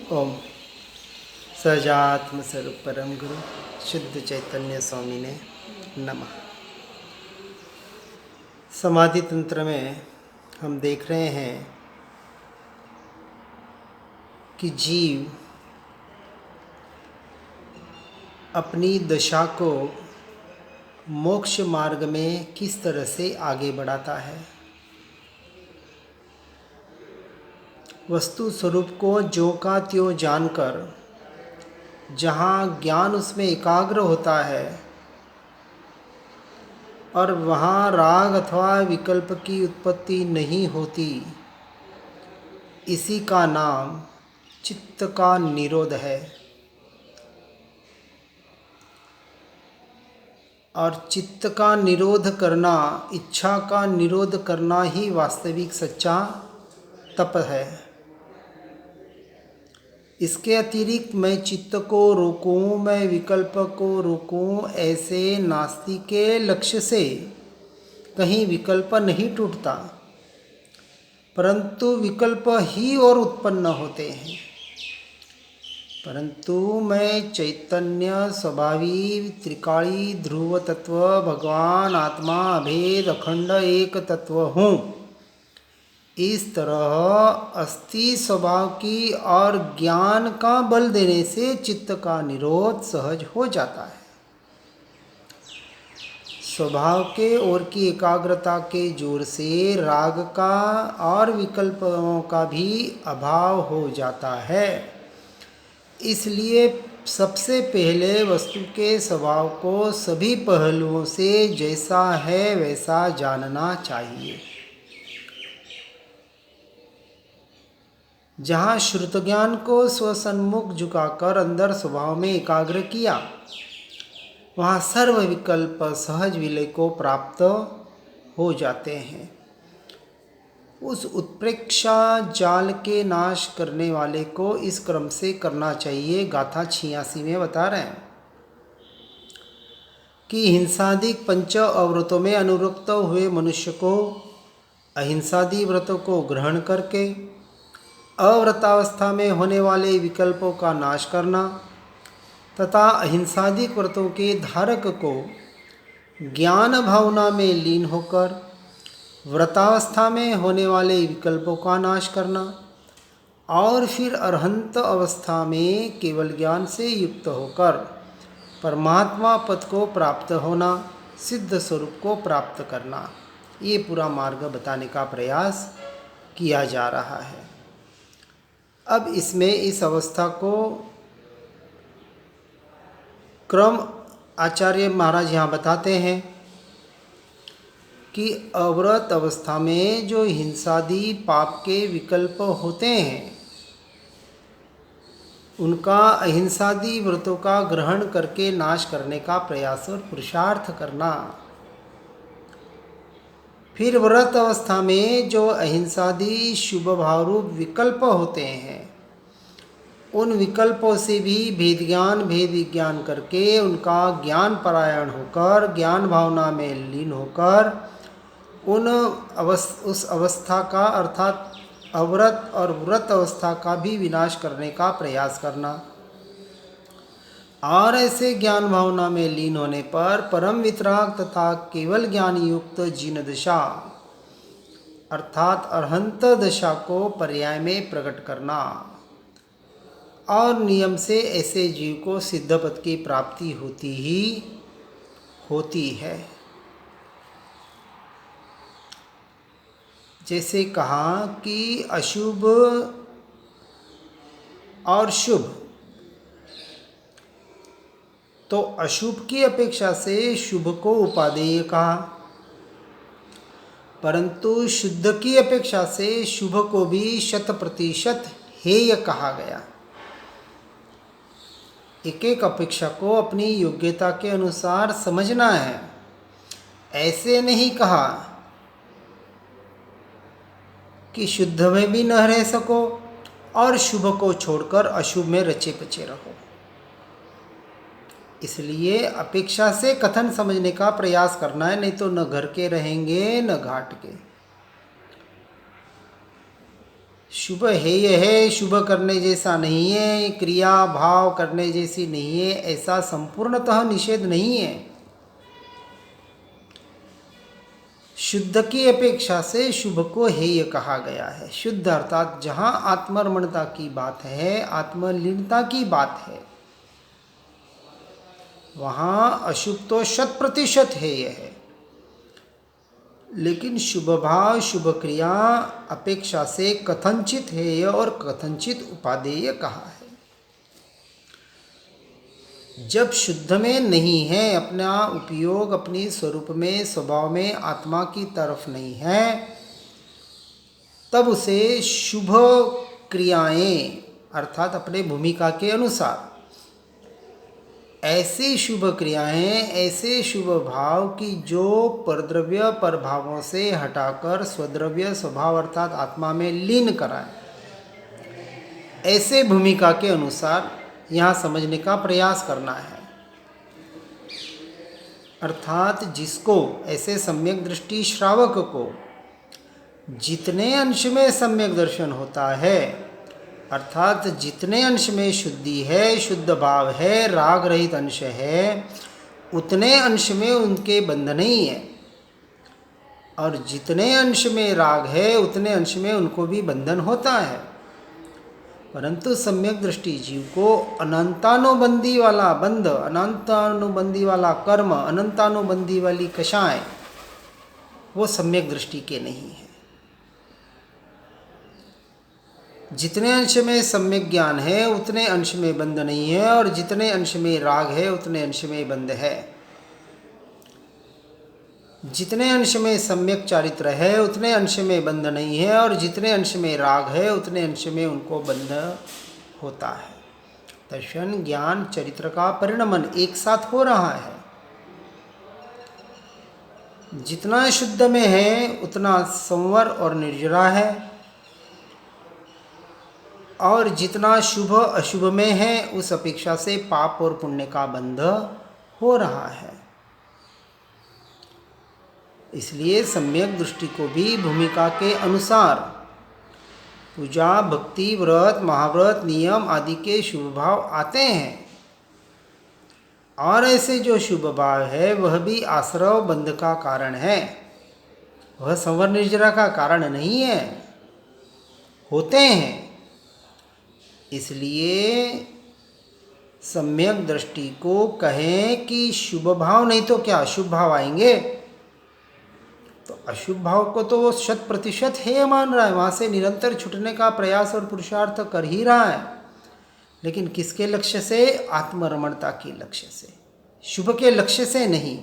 ओम सहजात्म स्वरूप परम गुरु शुद्ध चैतन्य स्वामी ने नमः। समाधि तंत्र में हम देख रहे हैं कि जीव अपनी दशा को मोक्ष मार्ग में किस तरह से आगे बढ़ाता है। वस्तु स्वरूप को ज्यों का त्यों जानकर जहाँ ज्ञान उसमें एकाग्र होता है और वहाँ राग अथवा विकल्प की उत्पत्ति नहीं होती, इसी का नाम चित्त का निरोध है। और चित्त का निरोध करना, इच्छा का निरोध करना ही वास्तविक सच्चा तप है। इसके अतिरिक्त मैं चित्त को रोकूं, मैं विकल्प को रोकूं, ऐसे नास्ति के लक्ष्य से कहीं विकल्प नहीं टूटता, परंतु विकल्प ही और उत्पन्न होते हैं। परंतु मैं चैतन्य स्वभावी त्रिकाली ध्रुव तत्व भगवान आत्मा अभेद अखंड एक तत्व हूँ, इस तरह अस्थि स्वभाव की और ज्ञान का बल देने से चित्त का निरोध सहज हो जाता है। स्वभाव के ओर की एकाग्रता के जोर से राग का और विकल्पों का भी अभाव हो जाता है। इसलिए सबसे पहले वस्तु के स्वभाव को सभी पहलुओं से जैसा है वैसा जानना चाहिए। जहाँ श्रुत ज्ञान को स्वसन्मुख झुकाकर अंदर स्वभाव में एकाग्र किया, वहाँ सर्व विकल्प सहज विलय को प्राप्त हो जाते हैं। उस उत्प्रेक्षा जाल के नाश करने वाले को इस क्रम से करना चाहिए। गाथा 86 में बता रहे हैं कि हिंसादिक पंच अव्रतों में अनुरक्त हुए मनुष्य को अहिंसादि व्रतों को ग्रहण करके अव्रतावस्था में होने वाले विकल्पों का नाश करना तथा अहिंसादिक व्रतों के धारक को ज्ञान भावना में लीन होकर व्रतावस्था में होने वाले विकल्पों का नाश करना और फिर अरहंत अवस्था में केवल ज्ञान से युक्त होकर परमात्मा पद को प्राप्त होना, सिद्ध स्वरूप को प्राप्त करना, ये पूरा मार्ग बताने का प्रयास किया जा रहा है। अब इसमें इस अवस्था को क्रम आचार्य महाराज यहाँ बताते हैं कि अव्रत अवस्था में जो हिंसादि पाप के विकल्प होते हैं, उनका अहिंसादि व्रतों का ग्रहण करके नाश करने का प्रयास और पुरुषार्थ करना। फिर व्रत अवस्था में जो अहिंसादि शुभ भावरूप विकल्प होते हैं, उन विकल्पों से भी भेद विज्ञान करके उनका ज्ञान परायण होकर ज्ञान भावना में लीन होकर उस अवस्था का अर्थात अव्रत और व्रत अवस्था का भी विनाश करने का प्रयास करना। और ऐसे ज्ञान भावना में लीन होने पर परम वितराग तथा केवल ज्ञान युक्त जिन दशा अर्थात अरहंत दशा को पर्याय में प्रकट करना। और नियम से ऐसे जीव को सिद्ध पद की प्राप्ति होती ही होती है। जैसे कहा कि अशुभ और शुभ, तो अशुभ की अपेक्षा से शुभ को उपादेय कहा, परंतु शुद्ध की अपेक्षा से शुभ को भी 100% हेय कहा गया। एक एक अपेक्षा को अपनी योग्यता के अनुसार समझना है। ऐसे नहीं कहा कि शुद्ध में भी न रह सको और शुभ को छोड़कर अशुभ में रचे पचे रहो। इसलिए अपेक्षा से कथन समझने का प्रयास करना है, नहीं तो न घर के रहेंगे न घाट के। शुभ हेय है, शुभ करने जैसा नहीं है, क्रिया भाव करने जैसी नहीं है, ऐसा संपूर्णतः निषेध नहीं है। शुद्ध की अपेक्षा से शुभ को हेय कहा गया है। शुद्ध अर्थात जहाँ आत्मरमणता की बात है, आत्मलीनता की बात है, वहाँ अशुभ तो 100% हेय है। लेकिन शुभ भाव शुभ क्रिया अपेक्षा से कथनचित हेय और कथनचित उपादेय कहा है। जब शुद्ध में नहीं है, अपना उपयोग अपनी स्वरूप में स्वभाव में आत्मा की तरफ नहीं है, तब उसे शुभ क्रियाएं अर्थात अपने भूमिका के अनुसार ऐसी शुभ क्रियाएं, ऐसे शुभ भाव की जो परद्रव्य परभावों से हटाकर स्वद्रव्य स्वभाव अर्थात आत्मा में लीन कराए, ऐसे भूमिका के अनुसार यहाँ समझने का प्रयास करना है। अर्थात जिसको ऐसे सम्यक दृष्टि श्रावक को जितने अंश में सम्यक दर्शन होता है, अर्थात जितने अंश में शुद्धि है, शुद्ध भाव है, राग रहित अंश है, उतने अंश में उनके बंध नहीं है, और जितने अंश में राग है उतने अंश में उनको भी बंधन होता है। परंतु सम्यक दृष्टि जीव को अनंतानुबंधी वाला बंध, अनंतानुबंधी वाला कर्म, अनंतानुबंधी वाली कषाएं, वो सम्यक दृष्टि के नहीं है। जितने अंश में सम्यक ज्ञान है उतने अंश में बंध नहीं है, और जितने अंश में राग है उतने अंश में बंध है। जितने अंश में सम्यक चारित्र है उतने अंश में बंध नहीं है, और जितने अंश में राग है उतने अंश में उनको बंध होता है। दर्शन ज्ञान चरित्र का परिणमन एक साथ हो रहा है। जितना शुद्ध में है उतना संवर और निर्जरा है, और जितना शुभ अशुभ में है उस अपेक्षा से पाप और पुण्य का बंध हो रहा है। इसलिए सम्यक दृष्टि को भी भूमिका के अनुसार पूजा भक्ति व्रत महाव्रत नियम आदि के शुभ भाव आते हैं, और ऐसे जो शुभ भाव है वह भी आश्रव बंध का कारण है, वह संवर निर्जरा का कारण नहीं है, होते हैं। इसलिए सम्यक दृष्टि को कहें कि शुभ भाव नहीं तो क्या अशुभ भाव आएंगे, तो अशुभ भाव को तो वो 100% है मान रहा है, वहाँ से निरंतर छूटने का प्रयास और पुरुषार्थ कर ही रहा है। लेकिन किसके लक्ष्य से? आत्मरमणता के लक्ष्य से, शुभ के लक्ष्य से नहीं।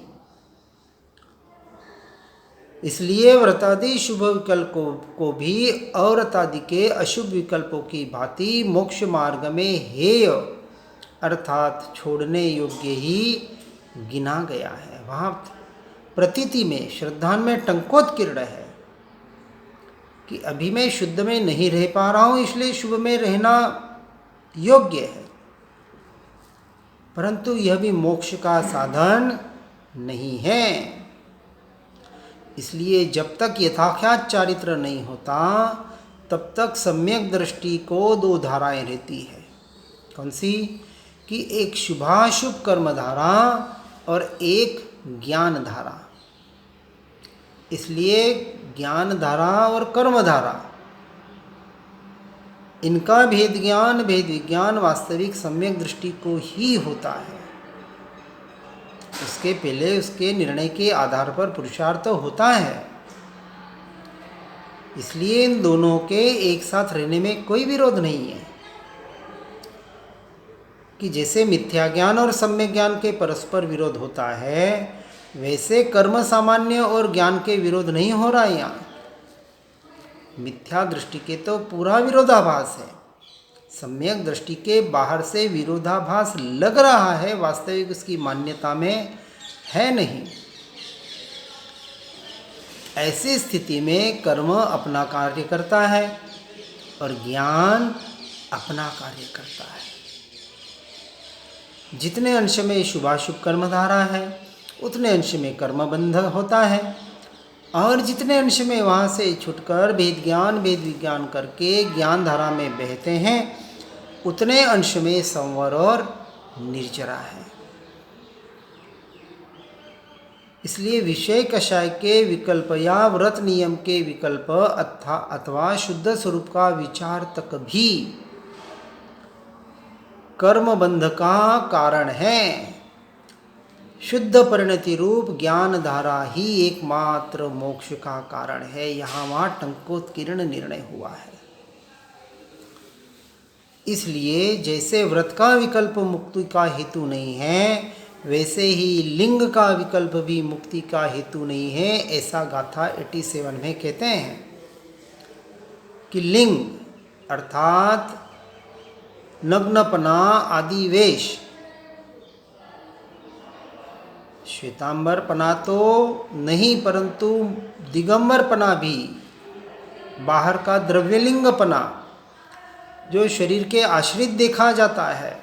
इसलिए व्रतादि शुभ विकल्पों को भी अव्रतादि के अशुभ विकल्पों की भांति मोक्ष मार्ग में हेय अर्थात छोड़ने योग्य ही गिना गया है। वहाँ प्रतीति में श्रद्धान में टंकोत्कीर्ण है कि अभी मैं शुद्ध में नहीं रह पा रहा हूँ, इसलिए शुभ में रहना योग्य है, परंतु यह भी मोक्ष का साधन नहीं है। इसलिए जब तक यथाख्यात चारित्र नहीं होता तब तक सम्यक दृष्टि को दो धाराएं रहती है। कौन सी? कि एक शुभाशुभ कर्म धारा और एक ज्ञान धारा। इसलिए ज्ञान धारा और कर्म धारा, इनका भेद ज्ञान भेद विज्ञान वास्तविक सम्यक दृष्टि को ही होता है। उसके पहले उसके निर्णय के आधार पर पुरुषार्थ होता है। इसलिए इन दोनों के एक साथ रहने में कोई विरोध नहीं है कि जैसे मिथ्या ज्ञान और सम्यक ज्ञान के परस्पर विरोध होता है, वैसे कर्म सामान्य और ज्ञान के विरोध नहीं हो रहा है। यहाँ मिथ्या दृष्टि के तो पूरा विरोधाभास है, सम्यक दृष्टि के बाहर से विरोधाभास लग रहा है, वास्तविक उसकी मान्यता में है नहीं। ऐसी स्थिति में कर्म अपना कार्य करता है और ज्ञान अपना कार्य करता है। जितने अंश में शुभाशुभ कर्म धारा है उतने अंश में कर्म बंध होता है, और जितने अंश में वहाँ से छुटकर भेद ज्ञान भेद विज्ञान करके ज्ञान धारा में बहते हैं, उतने अंश में संवर और निर्जरा है। इसलिए विषय कषाय के विकल्प या व्रत नियम के विकल्प अथवा शुद्ध स्वरूप का विचार तक भी कर्म बंध का कारण है। शुद्ध परिणति रूप ज्ञान धारा ही एकमात्र मोक्ष का कारण है। यहाँ वहाँ टंकोत्कीर्ण निर्णय हुआ है। इसलिए जैसे व्रत का विकल्प मुक्ति का हेतु नहीं है, वैसे ही लिंग का विकल्प भी मुक्ति का हेतु नहीं है। ऐसा गाथा 87 में कहते हैं कि लिंग अर्थात नग्नपना आदि वेश, श्वेतांबरपना तो नहीं परंतु दिगंबरपना भी, बाहर का द्रव्यलिंगपना जो शरीर के आश्रित देखा जाता है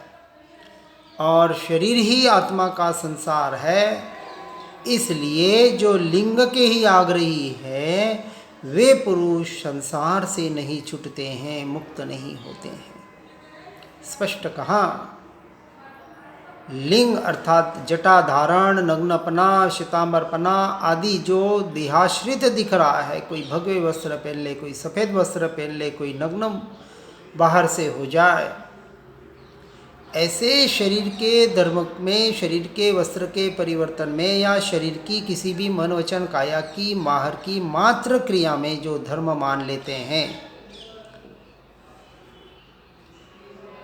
और शरीर ही आत्मा का संसार है, इसलिए जो लिंग के ही आग्रही है वे पुरुष संसार से नहीं छूटते हैं, मुक्त नहीं होते हैं। स्पष्ट कहा, लिंग अर्थात जटा धारण, नग्नपना, श्वेतांबरपना आदि जो देहाश्रित दिख रहा है, कोई भगवे वस्त्र पहन ले, कोई सफ़ेद वस्त्र पहन ले, कोई नग्न बाहर से हो जाए, ऐसे शरीर के धर्म में, शरीर के वस्त्र के परिवर्तन में या शरीर की किसी भी मन वचन काया की बाहर की मात्र क्रिया में जो धर्म मान लेते हैं,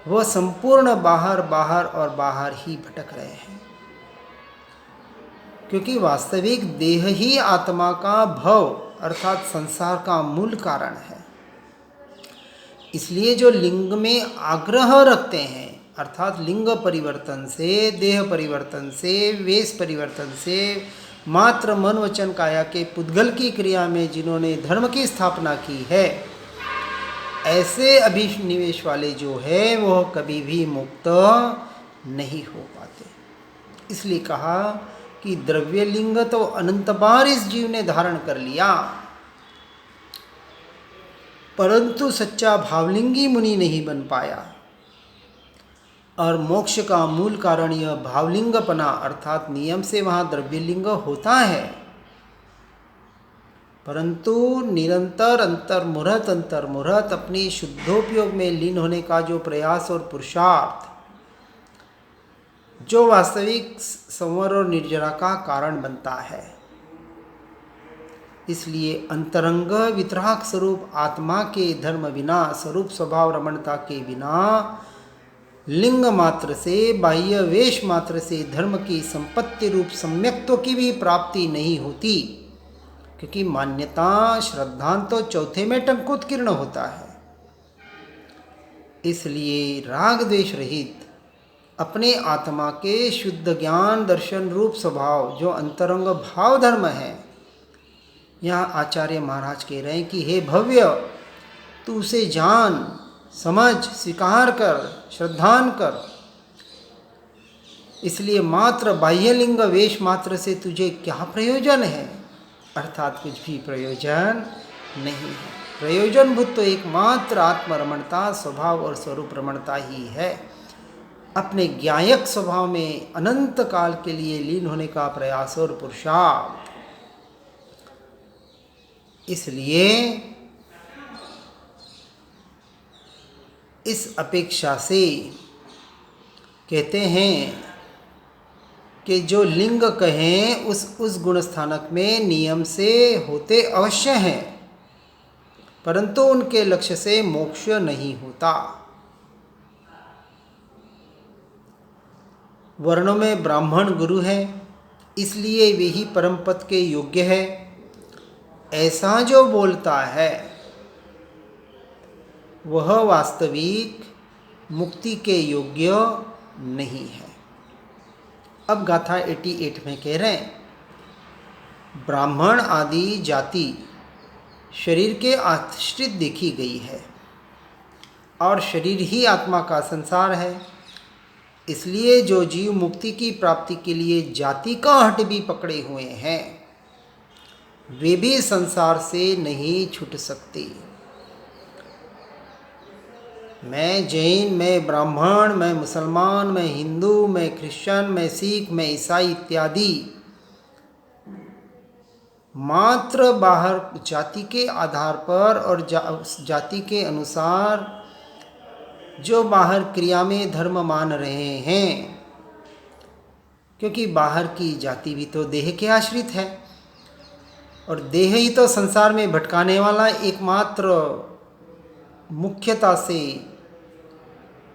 वह संपूर्ण बाहर बाहर और बाहर ही भटक रहे हैं। क्योंकि वास्तविक देह ही आत्मा का भव अर्थात संसार का मूल कारण है। इसलिए जो लिंग में आग्रह रखते हैं अर्थात लिंग परिवर्तन से, देह परिवर्तन से, वेश परिवर्तन से, मात्र मन वचन काया के पुद्गल की क्रिया में जिन्होंने धर्म की स्थापना की है, ऐसे अभिनिवेश वाले जो है वह कभी भी मुक्त नहीं हो पाते। इसलिए कहा कि द्रव्य लिंग तो अनंत बार इस जीव ने धारण कर लिया, परंतु सच्चा भावलिंगी मुनि नहीं बन पाया। और मोक्ष का मूल कारण यह भावलिंगपना अर्थात नियम से वहाँ द्रव्यलिंग होता है, परंतु निरंतर अंतर्मुहूर्त अपनी शुद्धोपयोग में लीन होने का जो प्रयास और पुरुषार्थ, जो वास्तविक संवर और निर्जरा का कारण बनता है। इसलिए अंतरंग वितराग स्वरूप आत्मा के धर्म बिना, स्वरूप स्वभाव रमणता के बिना, लिंग मात्र से, बाह्य वेश मात्र से धर्म की संपत्ति रूप सम्यक्त्व की भी प्राप्ति नहीं होती। क्योंकि मान्यता श्रद्धांत तो चौथे में टंकोत्कीर्ण होता है। इसलिए राग द्वेष रहित अपने आत्मा के शुद्ध ज्ञान दर्शन रूप स्वभाव जो अंतरंग भाव धर्म है, यहाँ आचार्य महाराज कह रहे हैं कि हे भव्य, तू उसे जान, समझ, स्वीकार कर, श्रद्धान कर। इसलिए मात्र बाह्यलिंग वेश मात्र से तुझे क्या प्रयोजन है, अर्थात कुछ भी प्रयोजन नहीं है। प्रयोजनभूत तो एकमात्र आत्मरमणता, स्वभाव और स्वरूप रमणता ही है। अपने ज्ञायक स्वभाव में अनंत काल के लिए लीन होने का प्रयास और पुरुषार्थ। इसलिए इस अपेक्षा से कहते हैं कि जो लिंग कहें उस गुण स्थानक में नियम से होते अवश्य हैं, परंतु उनके लक्ष्य से मोक्ष नहीं होता। वर्णों में ब्राह्मण गुरु है, इसलिए वे ही परम पद के योग्य है, ऐसा जो बोलता है वह वास्तविक मुक्ति के योग्य नहीं है। अब गाथा 88 में कह रहे हैं, ब्राह्मण आदि जाति शरीर के आश्रित देखी गई है और शरीर ही आत्मा का संसार है। इसलिए जो जीव मुक्ति की प्राप्ति के लिए जाति का हट भी पकड़े हुए हैं, वे भी संसार से नहीं छूट सकते। मैं जैन, मैं ब्राह्मण, मैं मुसलमान, मैं हिंदू, मैं क्रिश्चियन, मैं सिख, मैं ईसाई इत्यादि मात्र बाहर जाति के आधार पर और जाति के अनुसार जो बाहर क्रिया में धर्म मान रहे हैं, क्योंकि बाहर की जाति भी तो देह के आश्रित है और देह ही तो संसार में भटकाने वाला एकमात्र मुख्यता से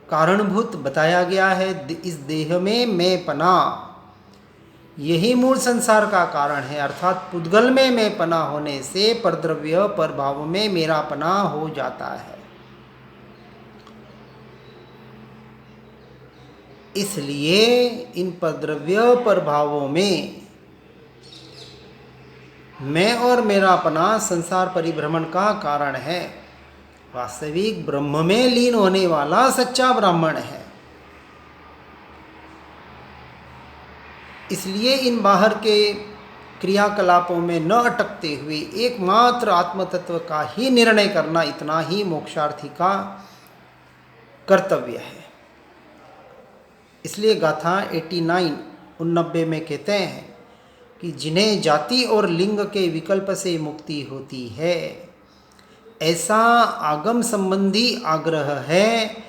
कारणभूत बताया गया है। इस देह में मैं पना, यही मूल संसार का कारण है। अर्थात पुद्गल में मैं पना होने से परद्रव्य परभाव में मेरा पना हो जाता है। इसलिए इन परद्रव्य परभावों में मैं और मेरापना संसार परिभ्रमण का कारण है। वास्तविक ब्रह्म में लीन होने वाला सच्चा ब्राह्मण है। इसलिए इन बाहर के क्रियाकलापों में न अटकते हुए एकमात्र आत्म तत्व का ही निर्णय करना, इतना ही मोक्षार्थी का कर्तव्य है। इसलिए गाथा 89 में कहते हैं कि जिन्हें जाति और लिंग के विकल्प से मुक्ति होती है, ऐसा आगम संबंधी आग्रह है,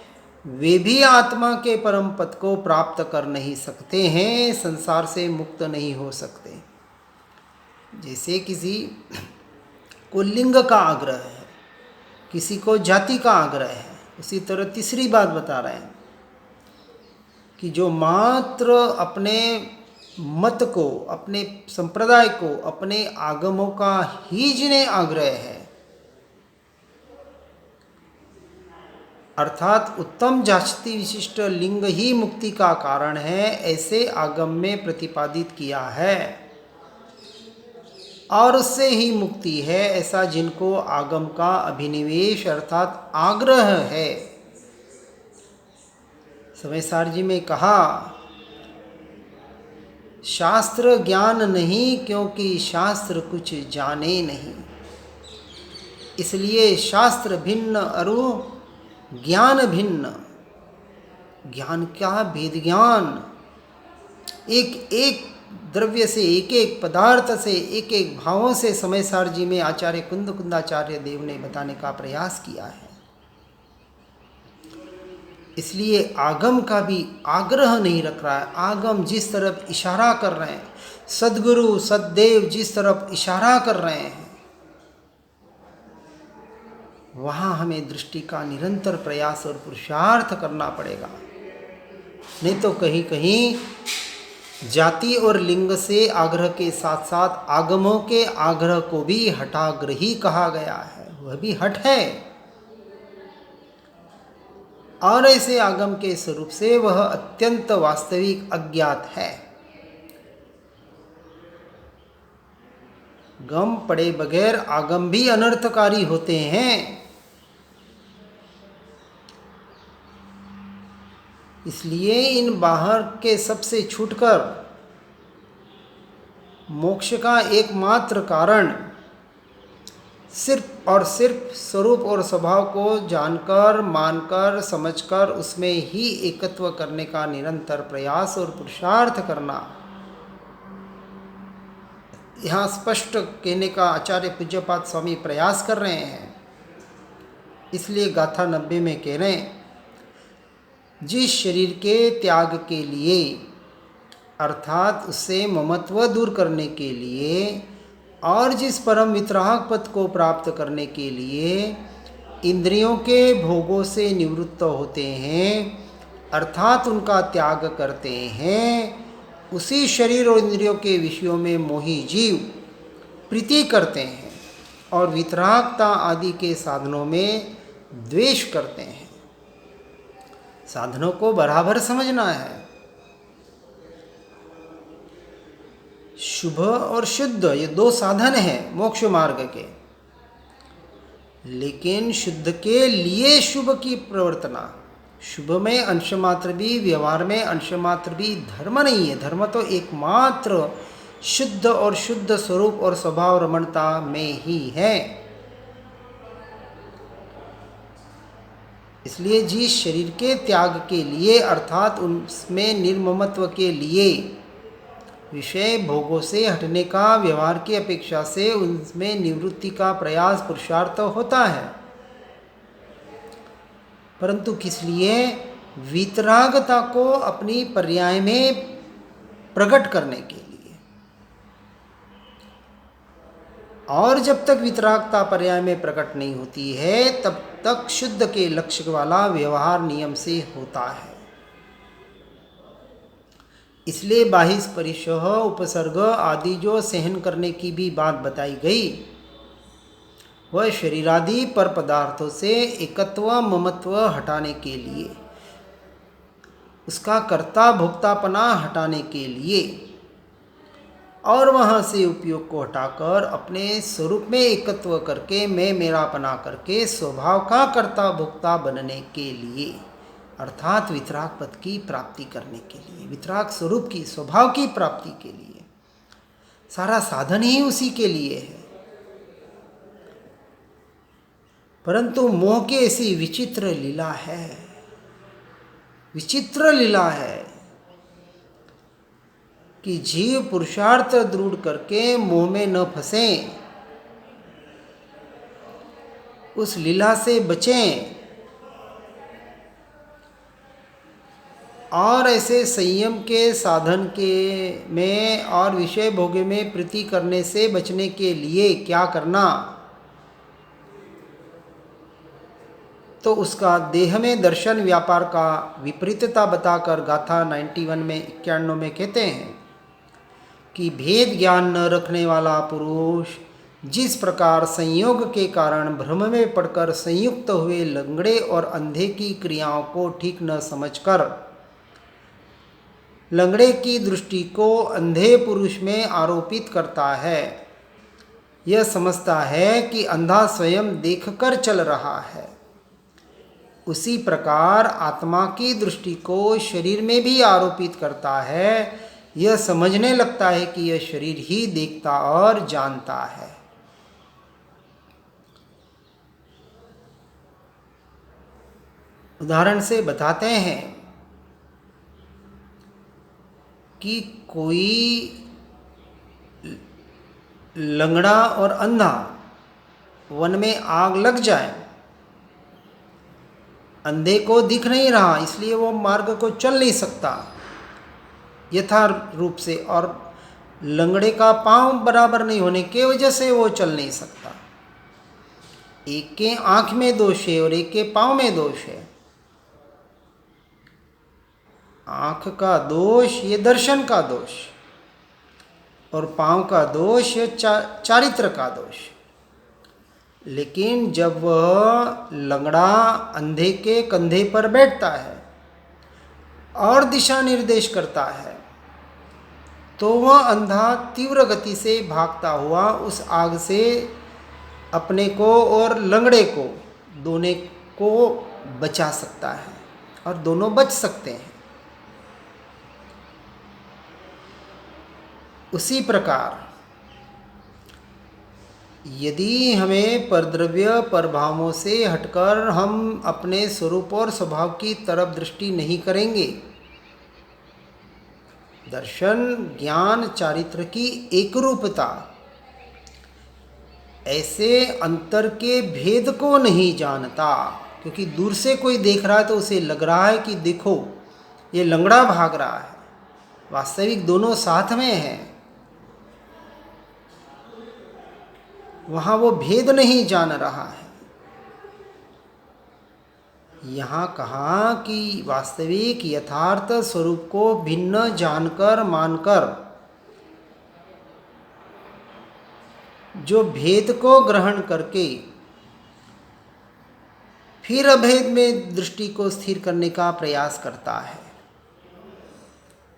वे भी आत्मा के परम पद को प्राप्त कर नहीं सकते हैं, संसार से मुक्त नहीं हो सकते। जैसे किसी को लिंग का आग्रह है, किसी को जाति का आग्रह है, उसी तरह तीसरी बात बता रहे हैं कि जो मात्र अपने मत को, अपने संप्रदाय को, अपने आगमों का ही जिन्हें आग्रह है, अर्थात उत्तम जाति विशिष्ट लिंग ही मुक्ति का कारण है, ऐसे आगम में प्रतिपादित किया है और उससे ही मुक्ति है, ऐसा जिनको आगम का अभिनिवेश अर्थात आग्रह है। समयसार जी में कहा, शास्त्र ज्ञान नहीं क्योंकि शास्त्र कुछ जाने नहीं, इसलिए शास्त्र भिन्न अरु ज्ञान भिन्न। ज्ञान क्या? भेद ज्ञान। एक एक द्रव्य से, एक एक पदार्थ से, एक एक भावों से समयसार जी में आचार्य कुंदाचार्य देव ने बताने का प्रयास किया है। इसलिए आगम का भी आग्रह नहीं रख रहा है। आगम जिस तरफ इशारा कर रहे हैं, सद्गुरु सद्देव जिस तरफ इशारा कर रहे हैं, वहाँ हमें दृष्टि का निरंतर प्रयास और पुरुषार्थ करना पड़ेगा। नहीं तो कहीं कहीं जाति और लिंग से आग्रह के साथ साथ आगमों के आग्रह को भी हठाग्रही कहा गया है। वह भी हठ है और ऐसे आगम के स्वरूप से वह अत्यंत वास्तविक अज्ञात है। गम पड़े बगैर आगम भी अनर्थकारी होते हैं। इसलिए इन बाहर के सबसे छूटकर मोक्ष का एकमात्र कारण सिर्फ और सिर्फ स्वरूप और स्वभाव को जानकर, मानकर, समझकर उसमें ही एकत्व करने का निरंतर प्रयास और पुरुषार्थ करना। यहाँ स्पष्ट कहने का आचार्य पूज्यपाद स्वामी प्रयास कर रहे हैं। इसलिए गाथा 90 में कह रहे हैं, जिस शरीर के त्याग के लिए अर्थात उससे ममत्व दूर करने के लिए और जिस परम वितराग पद को प्राप्त करने के लिए इंद्रियों के भोगों से निवृत्त होते हैं, अर्थात उनका त्याग करते हैं, उसी शरीर और इंद्रियों के विषयों में मोही जीव प्रीति करते हैं और वितरागता आदि के साधनों में द्वेष करते हैं। साधनों को बराबर समझना है। शुभ और शुद्ध ये दो साधन हैं मोक्ष मार्ग के, लेकिन शुद्ध के लिए शुभ की प्रवर्तना। शुभ में अंशमात्र भी, व्यवहार में अंशमात्र भी धर्म नहीं है। धर्म तो एकमात्र शुद्ध और शुद्ध स्वरूप और स्वभाव रमणता में ही है। इसलिए जिस शरीर के त्याग के लिए अर्थात उसमें निर्ममत्व के लिए विषय भोगों से हटने का व्यवहार की अपेक्षा से उनमें निवृत्ति का प्रयास पुरुषार्थ होता है, परंतु किस लिए? वितरागता को अपनी पर्याय में प्रकट करने के लिए। और जब तक वितरागता पर्याय में प्रकट नहीं होती है तब तक शुद्ध के लक्ष्य वाला व्यवहार नियम से होता है। इसलिए बाहिस्परिशः उपसर्ग आदि जो सहन करने की भी बात बताई गई, वह शरीरादि पर पदार्थों से एकत्व ममत्व हटाने के लिए, उसका कर्ता भोक्तापना हटाने के लिए और वहाँ से उपयोग को हटाकर अपने स्वरूप में एकत्व करके मैं मेरापना करके स्वभाव का कर्ता भोक्ता बनने के लिए, अर्थात वितराग पद की प्राप्ति करने के लिए, वितराग स्वरूप की स्वभाव की प्राप्ति के लिए। सारा साधन ही उसी के लिए है। परंतु मोह की ऐसी विचित्र लीला है, विचित्र लीला है कि जीव पुरुषार्थ दृढ़ करके मोह में न फंसे, उस लीला से बचें और ऐसे संयम के साधन के में और विषय भोगे में प्रीति करने से बचने के लिए क्या करना? तो उसका देह में दर्शन व्यापार का विपरीतता बताकर गाथा 91 में 91 में कहते हैं कि भेद ज्ञान न रखने वाला पुरुष जिस प्रकार संयोग के कारण भ्रम में पड़कर संयुक्त हुए लंगड़े और अंधे की क्रियाओं को ठीक न समझकर लंगड़े की दृष्टि को अंधे पुरुष में आरोपित करता है, यह समझता है कि अंधा स्वयं देखकर चल रहा है, उसी प्रकार आत्मा की दृष्टि को शरीर में भी आरोपित करता है, यह समझने लगता है कि यह शरीर ही देखता और जानता है। उदाहरण से बताते हैं कि कोई लंगड़ा और अंधा वन में आग लग जाए, अंधे को दिख नहीं रहा इसलिए वो मार्ग को चल नहीं सकता यथार्थ रूप से, और लंगड़े का पांव बराबर नहीं होने के वजह से वो चल नहीं सकता। एक के आंख में दोष है और एक के पांव में दोष है। आंख का दोष ये दर्शन का दोष और पांव का दोष ये चारित्र का दोष। लेकिन जब वह लंगड़ा अंधे के कंधे पर बैठता है और दिशा निर्देश करता है तो वह अंधा तीव्र गति से भागता हुआ उस आग से अपने को और लंगड़े को दोनों को बचा सकता है और दोनों बच सकते हैं। उसी प्रकार यदि हमें परद्रव्य परभावों से हटकर हम अपने स्वरूप और स्वभाव की तरफ दृष्टि नहीं करेंगे, दर्शन ज्ञान चारित्र की एक रूपता ऐसे अंतर के भेद को नहीं जानता, क्योंकि दूर से कोई देख रहा है तो उसे लग रहा है कि देखो ये लंगड़ा भाग रहा है, वास्तविक दोनों साथ में हैं। वहाँ वो भेद नहीं जान रहा है। यहाँ कहा कि वास्तविक यथार्थ स्वरूप को भिन्न जानकर मानकर जो भेद को ग्रहण करके फिर अभेद में दृष्टि को स्थिर करने का प्रयास करता है,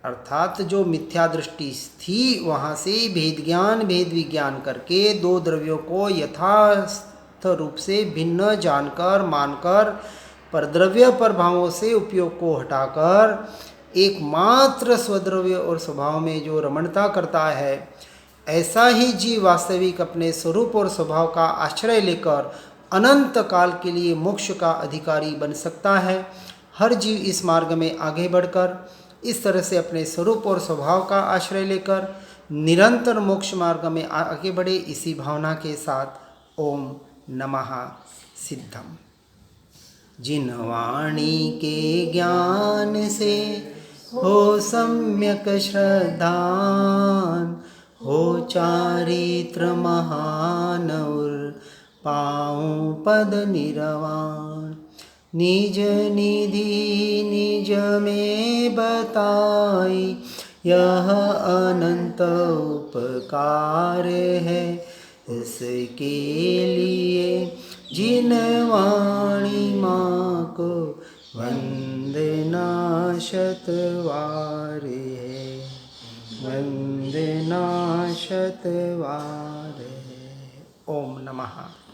अर्थात जो मिथ्या दृष्टि थी वहाँ से भेद ज्ञान भेद विज्ञान करके दो द्रव्यों को यथार्थ रूप से भिन्न जानकर मानकर परद्रव्य प्रभावों से उपयोग को हटाकर एकमात्र स्वद्रव्य और स्वभाव में जो रमणता करता है, ऐसा ही जीव वास्तविक अपने स्वरूप और स्वभाव का आश्रय लेकर अनंत काल के लिए मोक्ष का अधिकारी बन सकता है। हर जीव इस मार्ग में आगे बढ़कर इस तरह से अपने स्वरूप और स्वभाव का आश्रय लेकर निरंतर मोक्ष मार्ग में आगे बढ़े, इसी भावना के साथ ओम नमः सिद्धम। जिन वाणी के ज्ञान से हो सम्यक श्रद्धान, हो चारित्र महान और पाऊं पद निरवान। निज निधि निज में बताई, यह अनंत उपकार है। इसके लिए जिन वाणी माँ को वंदना शतवार है, वंदना शतवार है। ओम नमः।